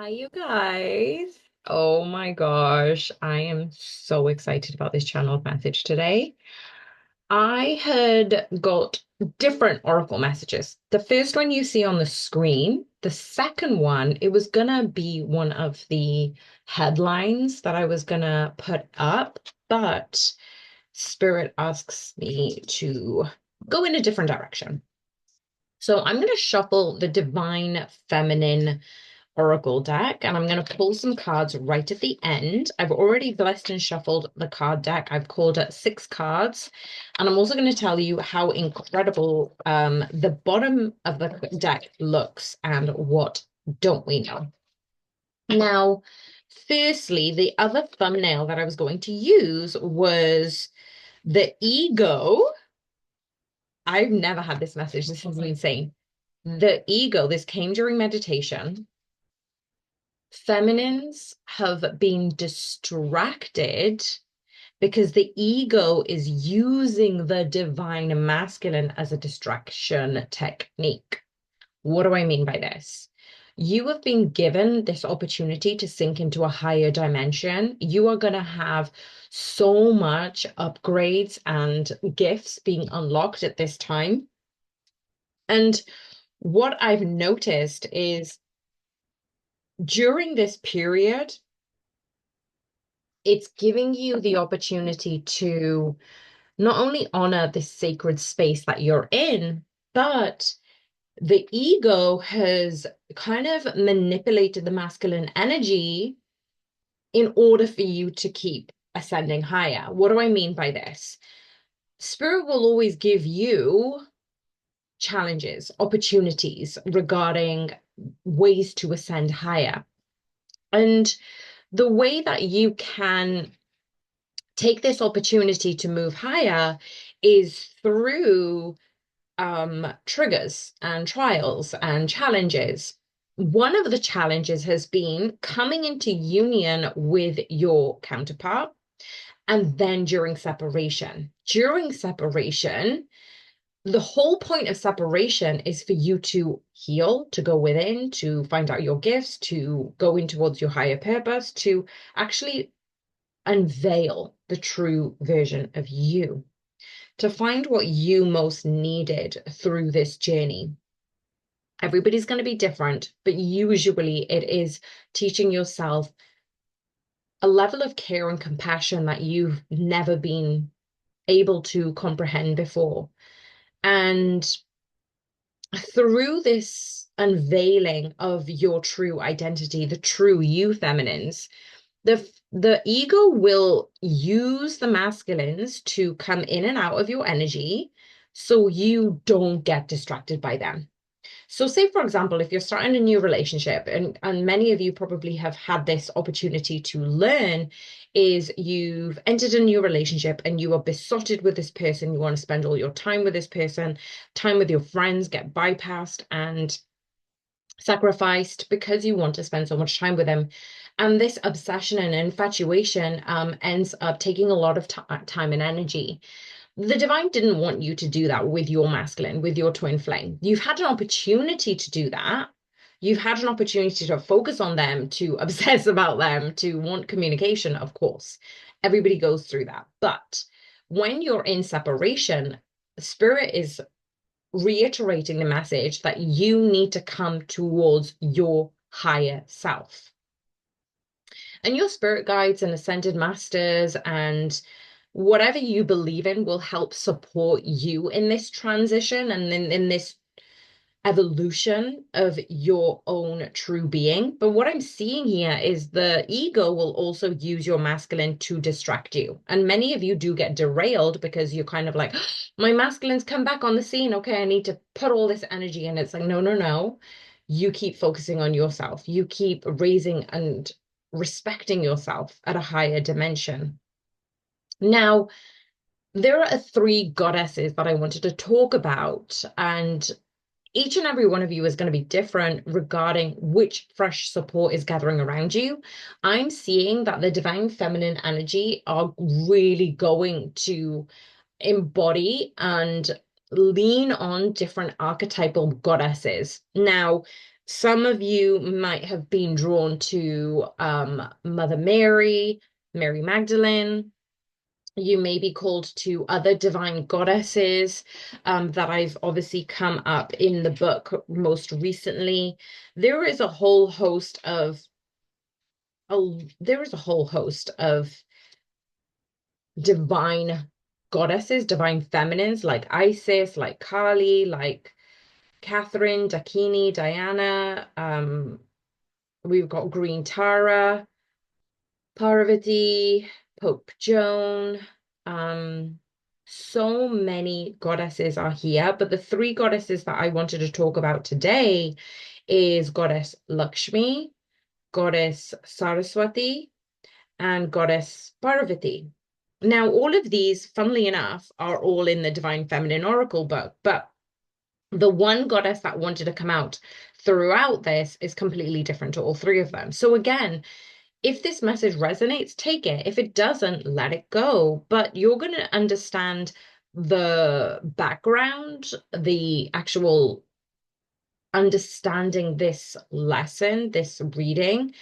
Hi, you guys. Oh my gosh, I am so excited about this channeled message today. I had got different oracle messages. The first one you see on the screen, the second one, it was gonna be one of the headlines that I was gonna put up, but Spirit asks me to go in a different direction. So I'm going to shuffle the Divine Feminine Oracle deck, and I'm going to pull some cards right at the end. I've already blessed and shuffled the card deck. I've called it 6 cards, and I'm also going to tell you how incredible the bottom of the deck looks and what don't we know. Now, firstly, the other thumbnail that I was going to use was the ego. I've never had this message. This is insane. The ego, this came during meditation. Feminines have been distracted because the ego is using the divine masculine as a distraction technique. What do I mean by this? You have been given this opportunity to sink into a higher dimension. You are going to have so much upgrades and gifts being unlocked at this time. And what I've noticed is during this period, it's giving you the opportunity to not only honor this sacred space that you're in, but the ego has kind of manipulated the masculine energy in order for you to keep ascending higher. What do I mean by this? Spirit will always give you challenges, opportunities regarding ways to ascend higher. And the way that you can take this opportunity to move higher is through triggers and trials and challenges. One of the challenges has been coming into union with your counterpart and then during separation. During separation, the whole point of separation is for you to heal, to go within, to find out your gifts, to go in towards your higher purpose, to actually unveil the true version of you, to find what you most needed through this journey. Everybody's going to be different, but usually it is teaching yourself a level of care and compassion that you've never been able to comprehend before. And through this unveiling of your true identity, the true you feminines, the ego will use the masculines to come in and out of your energy so you don't get distracted by them. So say, for example, if you're starting a new relationship, and many of you probably have had this opportunity to learn, is you've entered a new relationship and you are besotted with this person, you want to spend all your time with this person, time with your friends get bypassed and sacrificed because you want to spend so much time with them. And this obsession and infatuation ends up taking a lot of time and energy. The divine didn't want you to do that with your masculine, with your twin flame. You've had an opportunity to do that. You've had an opportunity to focus on them, to obsess about them, to want communication, of course. Everybody goes through that. But when you're in separation, spirit is reiterating the message that you need to come towards your higher self. And your spirit guides and ascended masters and whatever you believe in will help support you in this transition and in this evolution of your own true being. But what I'm seeing here is the ego will also use your masculine to distract you. And many of you do get derailed because you're kind of like, my masculine's come back on the scene. Okay, I need to put all this energy in. It's like, no, no, no. You keep focusing on yourself. You keep raising and respecting yourself at a higher dimension. Now, there are 3 goddesses that I wanted to talk about, and each and every one of you is going to be different regarding which fresh support is gathering around you. I'm seeing that the divine feminine energy are really going to embody and lean on different archetypal goddesses. Now, Some of you might have been drawn to Mother Mary, Mary Magdalene. You may be called to other divine goddesses that I've obviously come up in the book most recently. There is a whole host of there is a whole host of divine goddesses, divine feminines like Isis, like Kali, like Catherine, Dakini, Diana. We've got Green Tara, Parvati, Pope Joan. Um, so many goddesses are here, but the three goddesses that I wanted to talk about today is goddess Lakshmi, goddess Saraswati, and goddess Parvati. Now, all of these, funnily enough, are all in the Divine Feminine Oracle book, but the one goddess that wanted to come out throughout this is completely different to all three of them. So again, if this message resonates, take it. If it doesn't, let it go. But you're going to understand the background, the actual understanding this lesson, this reading,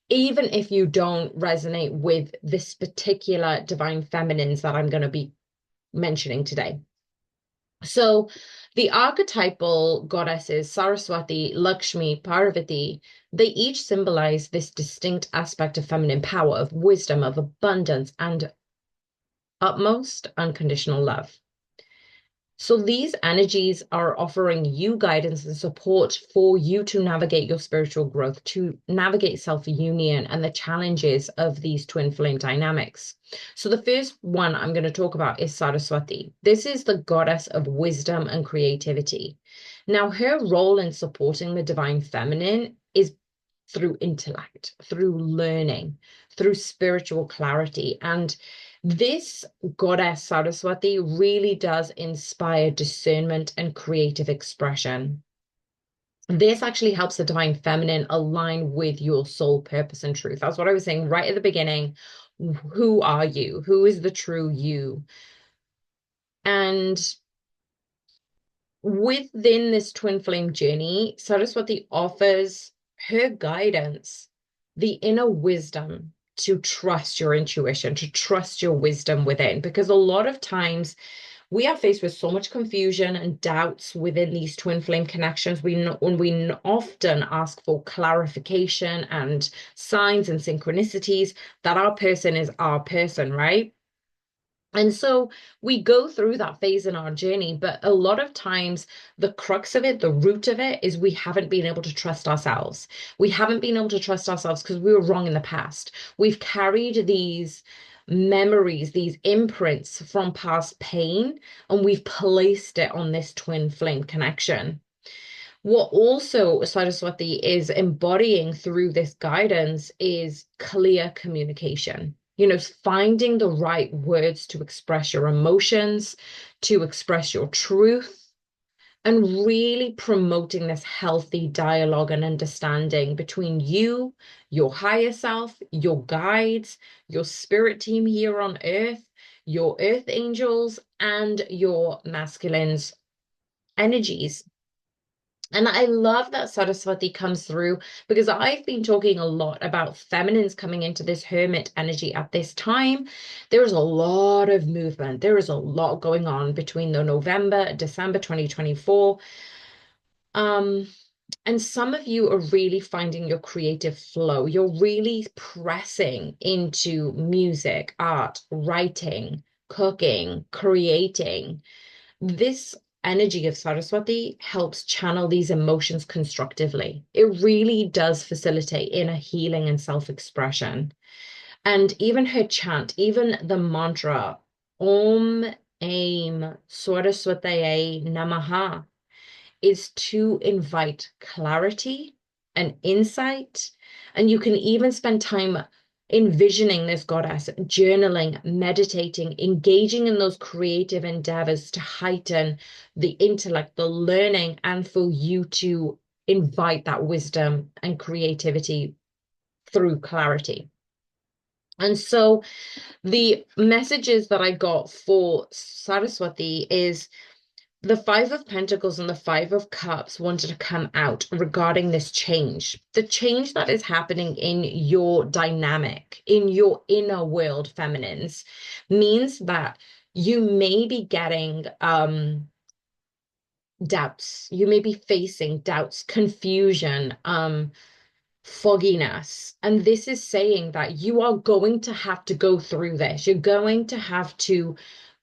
even if you don't resonate with this particular divine feminines that I'm going to be mentioning today. So the archetypal goddesses, Saraswati, Lakshmi, Parvati, they each symbolize this distinct aspect of feminine power, of wisdom, of abundance, and utmost unconditional love. So these energies are offering you guidance and support for you to navigate your spiritual growth, to navigate self-union and the challenges of these twin flame dynamics. So the first one I'm going to talk about is Saraswati. This is the goddess of wisdom and creativity. Now, her role in supporting the divine feminine is through intellect, through learning, through spiritual clarity. And this goddess Saraswati really does inspire discernment and creative expression. This actually helps the divine feminine align with your soul purpose and truth. That's what I was saying right at the beginning. Who are you? Who is the true you? And within this twin flame journey, Saraswati offers her guidance, the inner wisdom to trust your intuition, to trust your wisdom within. Because a lot of times we are faced with so much confusion and doubts within these twin flame connections. When we often ask for clarification and signs and synchronicities that our person is our person, right? And so we go through that phase in our journey, but a lot of times the crux of it, the root of it, is we haven't been able to trust ourselves. We haven't been able to trust ourselves because we were wrong in the past. We've carried these memories, these imprints from past pain, and we've placed it on this twin flame connection. What also Saraswati is embodying through this guidance is clear communication. You know, finding the right words to express your emotions, to express your truth, and really promoting this healthy dialogue and understanding between you, your higher self, your guides, your spirit team here on earth, your earth angels, and your masculine's energies. And I love that Saraswati comes through because I've been talking a lot about feminines coming into this hermit energy at this time. There is a lot of movement. There is a lot going on between the November, December 2024. And some of you are really finding your creative flow. You're really pressing into music, art, writing, cooking, creating. This energy of Saraswati helps channel these emotions constructively. It really does facilitate inner healing and self-expression. And even her chant, even the mantra, Om Aim Saraswataye Namaha, is to invite clarity and insight. And you can even spend time envisioning this goddess, journaling, meditating, engaging in those creative endeavors to heighten the intellect, the learning, and for you to invite that wisdom and creativity through clarity. And so the messages that I got for Saraswati is the Five of Pentacles and the Five of Cups wanted to come out regarding this change. The change that is happening in your dynamic, in your inner world, feminines, means that you may be getting doubts. You may be facing doubts, confusion, fogginess. And this is saying that you are going to have to go through this. You're going to have to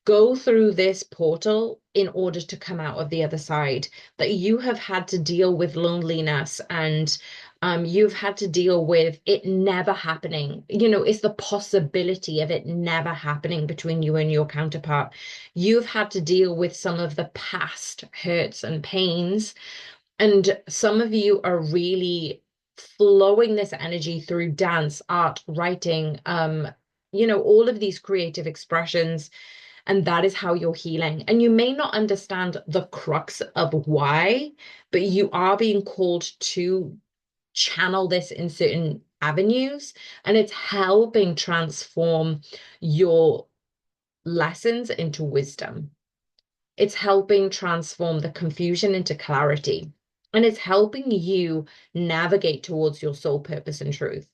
go through this portal in order to come out of the other side. That you have had to deal with loneliness and you've had to deal with it never happening. You know, it's the possibility of it never happening between you and your counterpart. You've had to deal with some of the past hurts and pains, and some of you are really flowing this energy through dance, art, writing, all of these creative expressions. And that is how you're healing. And you may not understand the crux of why, but you are being called to channel this in certain avenues. And it's helping transform your lessons into wisdom. It's helping transform the confusion into clarity. And it's helping you navigate towards your soul purpose and truth.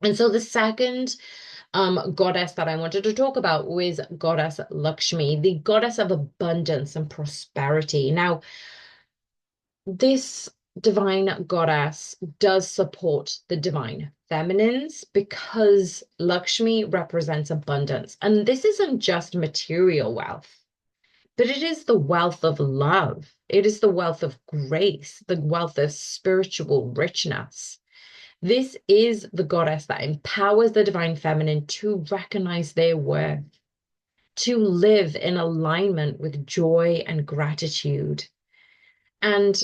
And so the second goddess that I wanted to talk about was goddess Lakshmi, the goddess of abundance and prosperity. Now, this divine goddess does support the divine feminines because Lakshmi represents abundance. And this isn't just material wealth, but it is the wealth of love. It is the wealth of grace, the wealth of spiritual richness. This is the goddess that empowers the divine feminine to recognize their worth, to live in alignment with joy and gratitude. And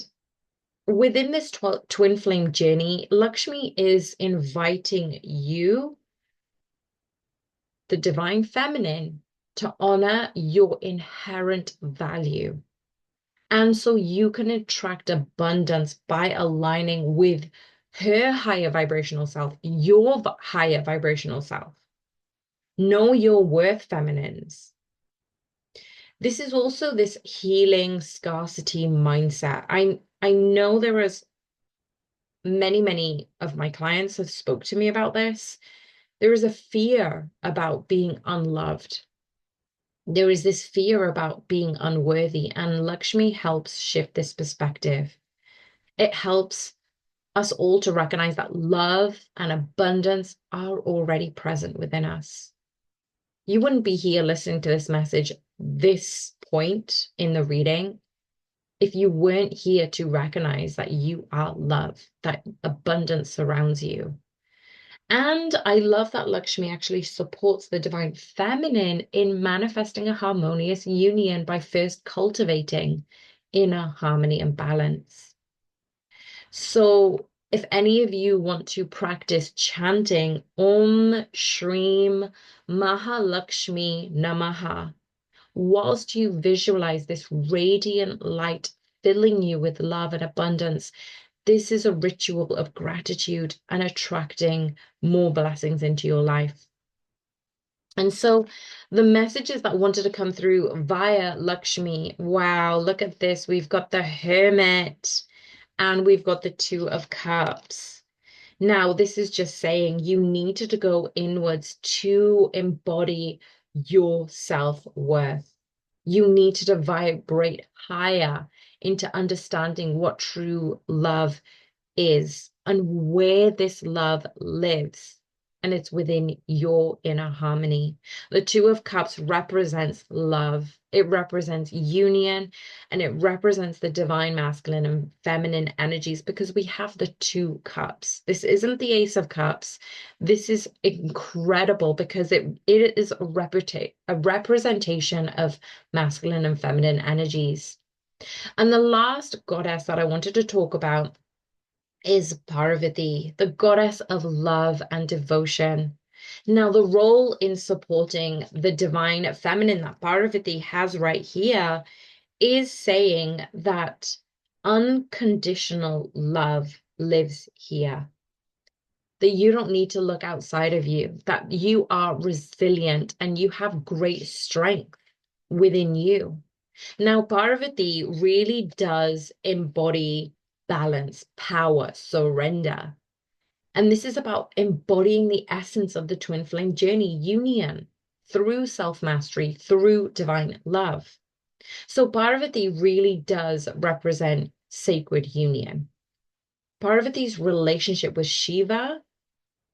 within this twin flame journey, Lakshmi is inviting you, the divine feminine, to honor your inherent value. And so you can attract abundance by aligning with her higher vibrational self, your higher vibrational self. Know your worth, feminines. This is also this healing scarcity mindset. I know there is many of my clients have spoke to me about this. There is a fear about being unloved. There is this fear about being unworthy, and Lakshmi helps shift this perspective. It helps us all to recognize that love and abundance are already present within us. You wouldn't be here listening to this message, this point in the reading, if you weren't here to recognize that you are love, that abundance surrounds you. And I love that Lakshmi actually supports the divine feminine in manifesting a harmonious union by first cultivating inner harmony and balance. So if any of you want to practice chanting Om Shreem Mahalakshmi Namaha, whilst you visualize this radiant light filling you with love and abundance, this is a ritual of gratitude and attracting more blessings into your life. And so the messages that wanted to come through via Lakshmi, wow, look at this. We've got the Hermit and we've got the Two of Cups. Now, this is just saying you needed to go inwards to embody your self-worth. You needed to vibrate higher into understanding what true love is and where this love lives. And it's within your inner harmony. The Two of Cups represents love. It represents union, and it represents the divine masculine and feminine energies because we have the two cups. This isn't the Ace of Cups. This is incredible because it is a representation of masculine and feminine energies. And the last goddess that I wanted to talk about is Parvati, the goddess of love and devotion. Now, the role in supporting the divine feminine that Parvati has right here is saying that unconditional love lives here. That you don't need to look outside of you, that you are resilient and you have great strength within you. Now, Parvati really does embody balance, power, surrender. And this is about embodying the essence of the twin flame journey, union, through self-mastery, through divine love. So Parvati really does represent sacred union. Parvati's relationship with Shiva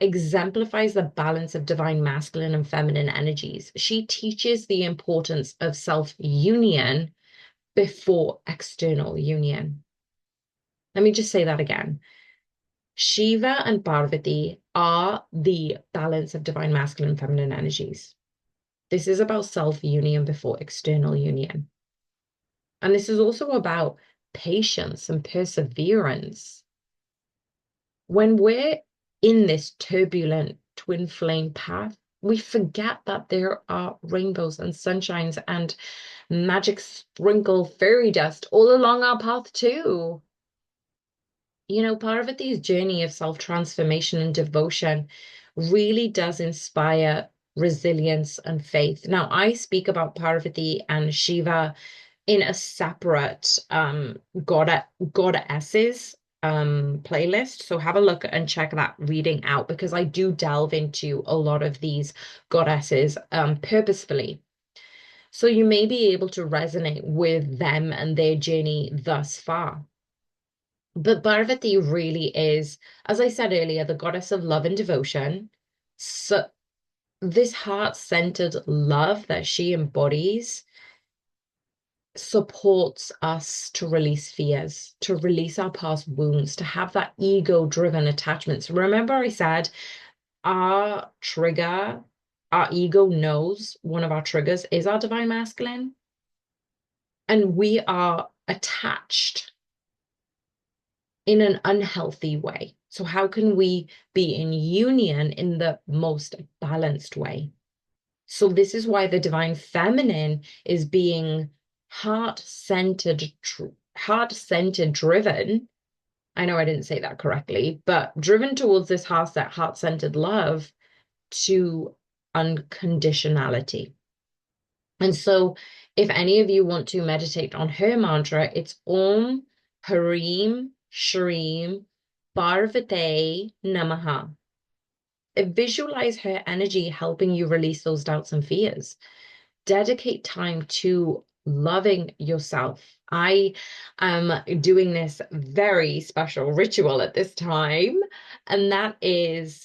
exemplifies the balance of divine masculine and feminine energies. She teaches the importance of self-union before external union. Let me just say that again. Shiva and Parvati are the balance of divine masculine and feminine energies. This is about self-union before external union. And this is also about patience and perseverance. When we're in this turbulent twin flame path, we forget that there are rainbows and sunshines and magic sprinkle fairy dust all along our path too. You know, Parvati's journey of self-transformation and devotion really does inspire resilience and faith. Now, I speak about Parvati and Shiva in a separate goddesses playlist. So have a look and check that reading out because I do delve into a lot of these goddesses purposefully. So you may be able to resonate with them and their journey thus far. But Parvati really is, as I said earlier, the goddess of love and devotion. So this heart-centered love that she embodies supports us to release fears, to release our past wounds, to have that ego-driven attachments. Remember I said our trigger, our ego knows one of our triggers is our divine masculine, and we are attached in an unhealthy way. So how can we be in union in the most balanced way? So this is why the divine feminine is being heart-centered driven. I know I didn't say that correctly, but driven towards this heart-centered love to unconditionality. And so if any of you want to meditate on her mantra, it's Om Harim Shreem Parvate Namaha. Visualize her energy helping you release those doubts and fears. Dedicate time to loving yourself. I am doing this very special ritual at this time, and that is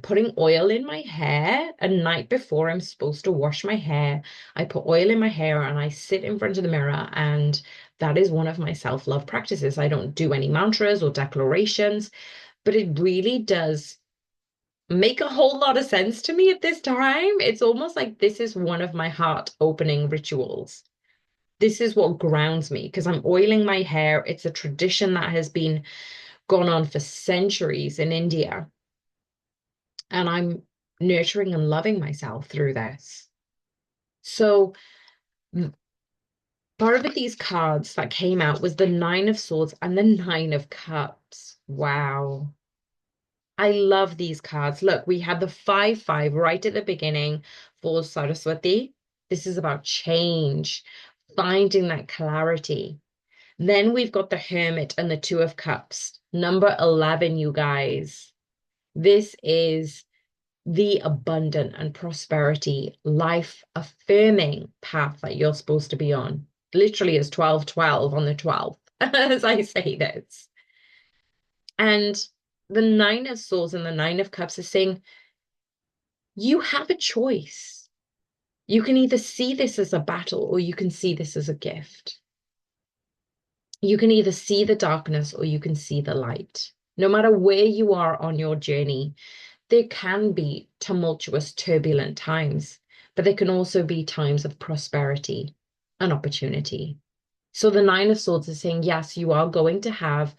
putting oil in my hair a night before I'm supposed to wash my hair. I put oil in my hair and I sit in front of the mirror, and that is one of my self-love practices. I don't do any mantras or declarations, but it really does make a whole lot of sense to me at this time. It's almost like this is one of my heart opening rituals. This is what grounds me because I'm oiling my hair. It's a tradition that has been gone on for centuries in India. And I'm nurturing and loving myself through this. So part of these cards that came out was the Nine of Swords and the Nine of Cups. Wow. I love these cards. Look, we had the 5-5 right at the beginning for Saraswati. This is about change, finding that clarity. Then we've got the Hermit and the Two of Cups. Number 11, you guys. This is the abundant and prosperity, life affirming path that you're supposed to be on. Literally is 12-12 on the 12th as I say this. And the Nine of Swords and the Nine of Cups is saying, you have a choice. You can either see this as a battle or you can see this as a gift. You can either see the darkness or you can see the light. No matter where you are on your journey, there can be tumultuous, turbulent times, but there can also be times of prosperity and opportunity. So the Nine of Swords is saying, yes, you are going to have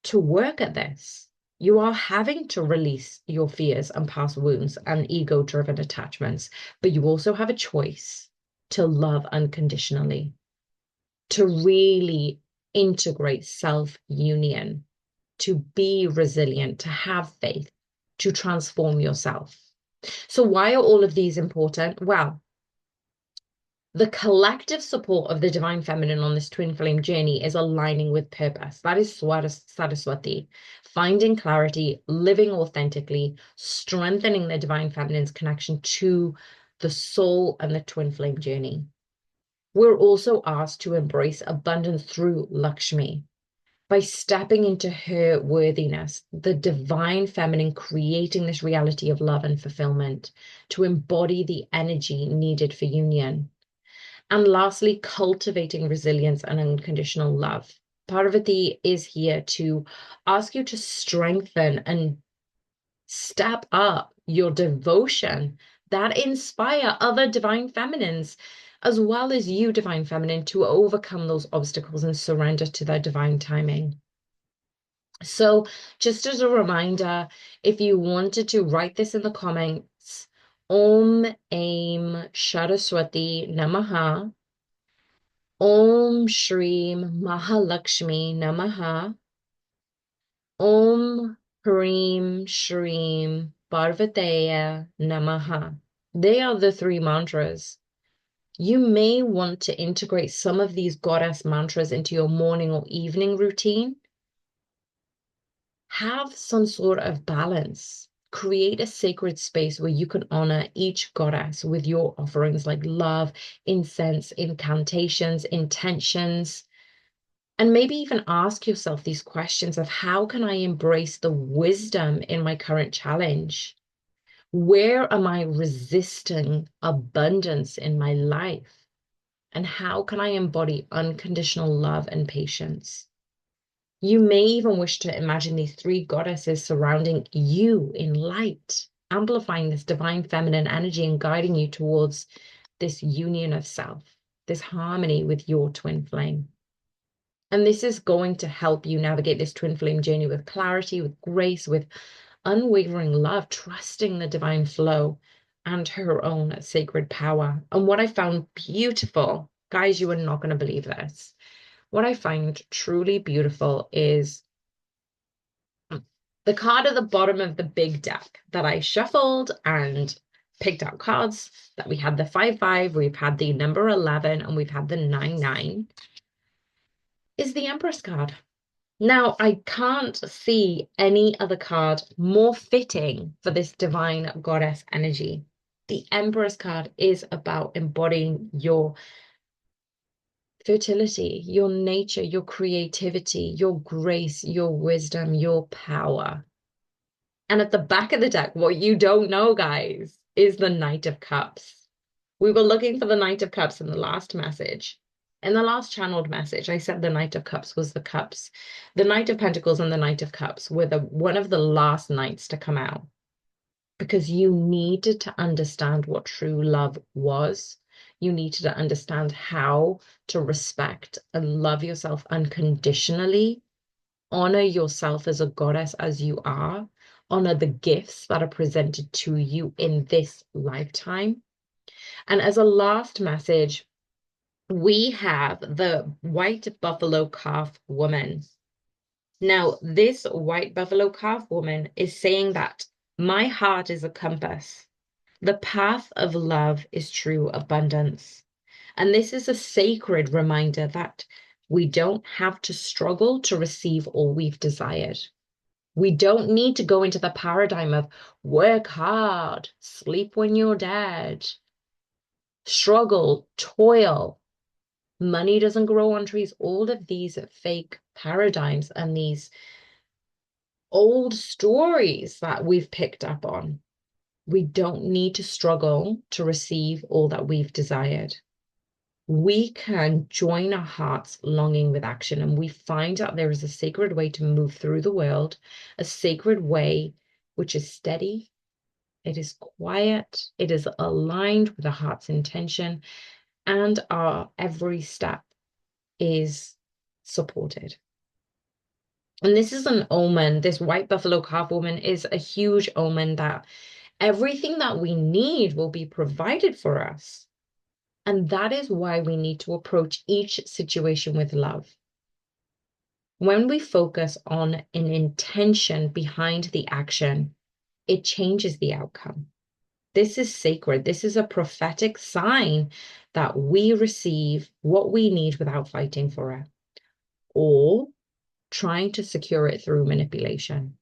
to work at this. You are having to release your fears and past wounds and ego-driven attachments, but you also have a choice to love unconditionally, to really integrate self-union, to be resilient, to have faith, to transform yourself. So why are all of these important? Well, The collective support of the divine feminine on this twin flame journey is aligning with purpose. That is Saraswati, finding clarity, living authentically, strengthening the divine feminine's connection to the soul and the twin flame journey. We're also asked to embrace abundance through Lakshmi. By stepping into her worthiness, the divine feminine creating this reality of love and fulfillment to embody the energy needed for union. And lastly, cultivating resilience and unconditional love. Parvati is here to ask you to strengthen and step up your devotion that inspire other divine feminines, as well as you, divine feminine, to overcome those obstacles and surrender to their divine timing. So, just as a reminder, if you wanted to write this in the comments, Om Aim Saraswati Namaha. Om Shreem Mahalakshmi Namaha. Om Hreem Shreem Parvataya Namaha. They are the three mantras. You may want to integrate some of these goddess mantras into your morning or evening routine. Have some sort of balance. Create a sacred space where you can honor each goddess with your offerings like love, incense, incantations, intentions, and maybe even ask yourself these questions of how can I embrace the wisdom in my current challenge? Where am I resisting abundance in my life? And how can I embody unconditional love and patience? You may even wish to imagine these three goddesses surrounding you in light, amplifying this divine feminine energy and guiding you towards this union of self, this harmony with your twin flame. And this is going to help you navigate this twin flame journey with clarity, with grace, with unwavering love, trusting the divine flow and her own sacred power. And what I found beautiful, guys, you are not going to believe this. What I find truly beautiful is the card at the bottom of the big deck that I shuffled and picked out cards that we had the 5-5, we've had the number 11, and we've had the 9-9 is the Empress card. Now, I can't see any other card more fitting for this divine goddess energy. The Empress card is about embodying your fertility, your nature, your creativity, your grace, your wisdom, your power. And at the back of the deck, what you don't know, guys, is the Knight of Cups. We were looking for the Knight of Cups in the last message. In the last channeled message, I said the Knight of Cups was the cups. The Knight of Pentacles and the Knight of Cups were one of the last knights to come out, because you needed to understand what true love was. You needed to understand how to respect and love yourself unconditionally, honor yourself as a goddess as you are, honor the gifts that are presented to you in this lifetime. And as a last message, we have the white buffalo calf woman. Now, this white buffalo calf woman is saying that my heart is a compass. The path of love is true abundance. And this is a sacred reminder that we don't have to struggle to receive all we've desired. We don't need to go into the paradigm of work hard, sleep when you're dead, struggle, toil. Money doesn't grow on trees. All of these fake paradigms and these old stories that we've picked up on. We don't need to struggle to receive all that we've desired. We can join our heart's longing with action, and we find out there is a sacred way to move through the world, a sacred way which is steady, it is quiet, it is aligned with the heart's intention, and our every step is supported. And this is an omen. This white buffalo calf woman is a huge omen that everything that we need will be provided for us. And that is why we need to approach each situation with love. When we focus on an intention behind the action, it changes the outcome. This is sacred. This is a prophetic sign that we receive what we need without fighting for it or trying to secure it through manipulation.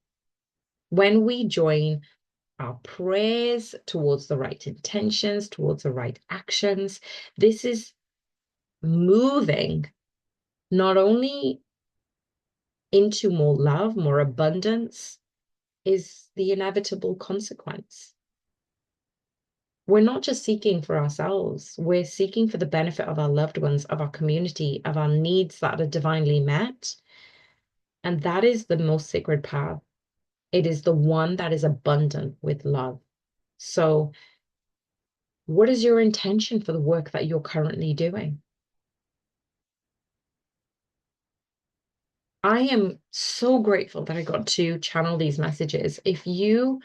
When we join our prayers towards the right intentions, towards the right actions, this is moving not only into more love, more abundance, is the inevitable consequence. We're not just seeking for ourselves, we're seeking for the benefit of our loved ones, of our community, of our needs that are divinely met. And that is the most sacred path. It is the one that is abundant with love. So, what is your intention for the work that you're currently doing? I am so grateful that I got to channel these messages. If you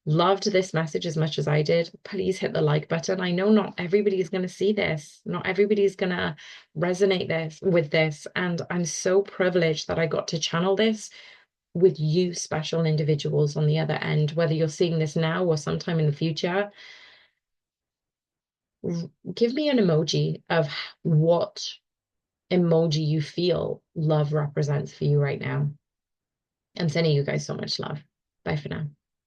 loved this message as much as I did, please hit the like button. I know not everybody is going to see this. Not everybody is going to resonate with this. And I'm so privileged that I got to channel this with you special individuals on the other end, whether you're seeing this now or sometime in the future. Give me an emoji of what emoji you feel love represents for you right now. I'm sending you guys so much love. Bye for now.